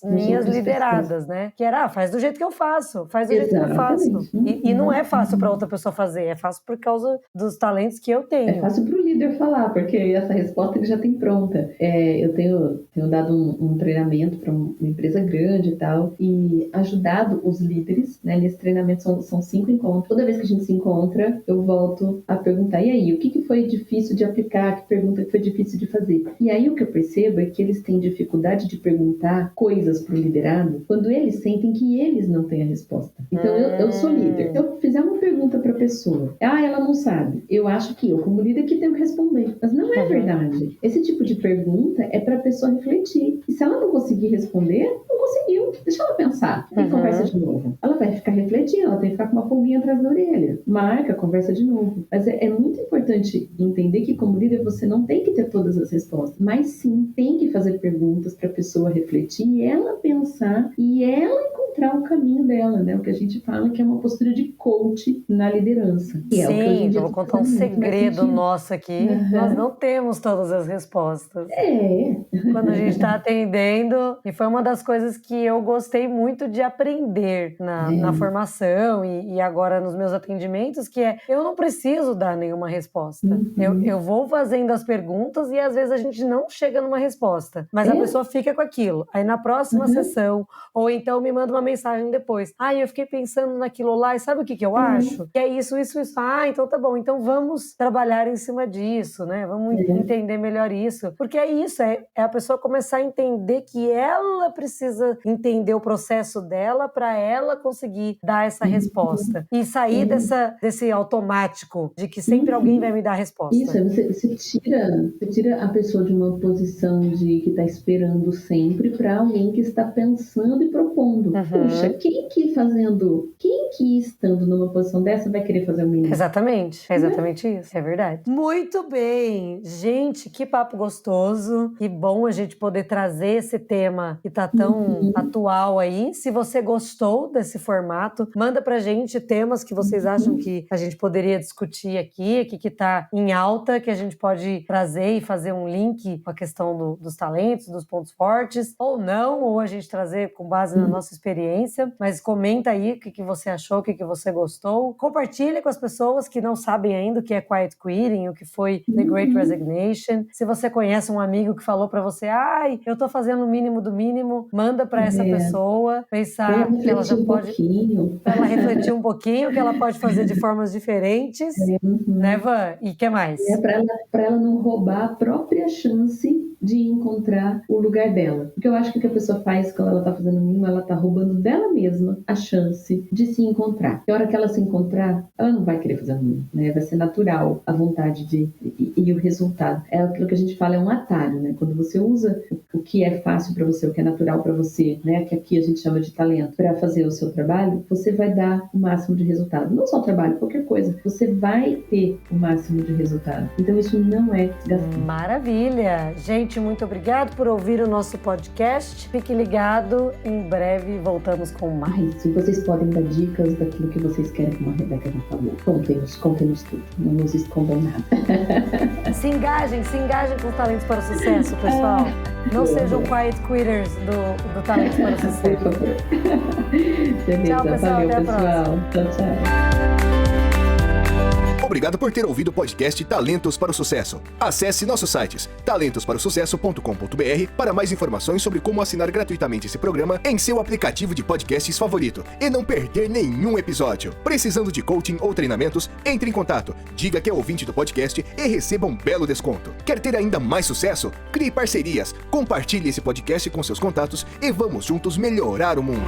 minhas lideradas, né? Que era, faz do jeito que eu faço, faz do jeito que eu faço. E não é fácil para outra pessoa fazer, é fácil por causa dos talentos que eu tenho. É fácil para o líder falar, porque essa resposta ele já tem pronta. Eu tenho dado um treinamento para uma empresa grande e tal, e ajudado os líderes, né? Nesse treinamento são 5 encontros. Toda vez que a gente se encontra, eu volto a perguntar, e aí, o que foi difícil de aplicar? Que pergunta que foi difícil de fazer? E aí o que eu percebo é que eles têm dificuldade de perguntar coisas para o liderado quando eles sentem que eles não têm a resposta. Então, eu sou líder. Se eu fizer uma pergunta para a pessoa, ela não sabe, eu acho que eu, como líder, que tenho que responder. Mas não é verdade. Esse tipo de pergunta é para a pessoa refletir. E se ela não conseguir responder, não conseguiu, deixa ela pensar. E conversa de novo. Ela vai ficar refletindo, ela tem que ficar com uma pulguinha atrás da orelha. Marca, conversa de novo. Mas é muito importante entender que como líder você não tem que ter todas as respostas, mas sim tem que fazer perguntas para a pessoa refletir, ela pensar e ela encontrar o caminho dela, né? O que a gente fala que é uma postura de coach na liderança. Sim, eu vou contar um segredo nosso aqui. Nós não temos todas as respostas. Quando a gente está atendendo, e foi uma das coisas que eu gostei muito de aprender na formação e agora nos meus atendimentos, que eu não preciso dar nenhuma resposta. Eu vou fazendo as perguntas e às vezes a gente não chega numa resposta, mas a pessoa fica com aquilo. Aí na próxima sessão, ou então me manda uma mensagem depois. Eu fiquei pensando naquilo lá e sabe o que eu acho? Que é isso. Então tá bom, então vamos trabalhar em cima disso, né? Vamos entender melhor isso. Porque é isso, é a pessoa começar a entender que ela precisa entender o processo dela para ela conseguir dar essa resposta. E sair desse automático de que sempre alguém vai me dar a resposta. Isso, você tira a pessoa de uma posição de que está esperando sempre para alguém que está pensando e propondo. Puxa, quem que estando numa posição dessa vai querer fazer o mínimo? Exatamente, é exatamente isso, é verdade. Muito bem, gente, que papo gostoso, que bom a gente poder trazer esse tema que tá tão atual aí. Se você gostou desse formato, manda pra gente temas que vocês acham que a gente poderia discutir aqui, que tá em alta, que a gente pode trazer e fazer um link com a questão dos talentos, dos pontos fortes, ou não, ou a gente trazer com base na nossa experiência, mas comenta aí o que você achou, o que você gostou. Compartilha com as pessoas que não sabem ainda o que é Quiet Quitting, o que foi The Great Resignation. Se você conhece um amigo que falou pra você, eu tô fazendo o mínimo do mínimo, manda pra essa pessoa pensar que ela já pode... Ela refletir um pouquinho, que ela pode fazer de formas diferentes, né, Van? E o que mais? Pra ela não roubar a própria chance de encontrar o lugar dela. Porque eu acho que o que a pessoa faz quando ela tá fazendo o mínimo, ela tá roubando dela mesma a chance de se encontrar. E a hora que ela se encontrar, ela não vai querer fazer o mínimo, né? Vai ser natural a vontade e o resultado. É aquilo que a gente fala, é um atalho, né? Quando você usa o que é fácil para você, o que é natural para você, né? Que aqui a gente chama de talento, para fazer o seu trabalho, você vai dar o máximo de resultado. Não só o trabalho, qualquer coisa. Você vai ter o máximo de resultado. Então isso não é desgastante. Maravilha! Gente, muito obrigado por ouvir o nosso podcast. Fique ligado, em breve voltamos com mais. Se vocês podem dar dicas daquilo que vocês querem, como a Rebeca já falou, contem-nos tudo. Não nos escondam nada. Se engajem com os Talentos para o Sucesso, pessoal. Não sejam quiet quitters do Talentos para o Sucesso. Por favor. Beleza, tchau, pessoal. Valeu, até a pessoal. próxima. Tchau. Obrigado por ter ouvido o podcast Talentos para o Sucesso. Acesse nossos sites talentosparosucesso.com.br para mais informações sobre como assinar gratuitamente esse programa em seu aplicativo de podcasts favorito e não perder nenhum episódio. Precisando de coaching ou treinamentos? Entre em contato, diga que é ouvinte do podcast e receba um belo desconto. Quer ter ainda mais sucesso? Crie parcerias, compartilhe esse podcast com seus contatos e vamos juntos melhorar o mundo.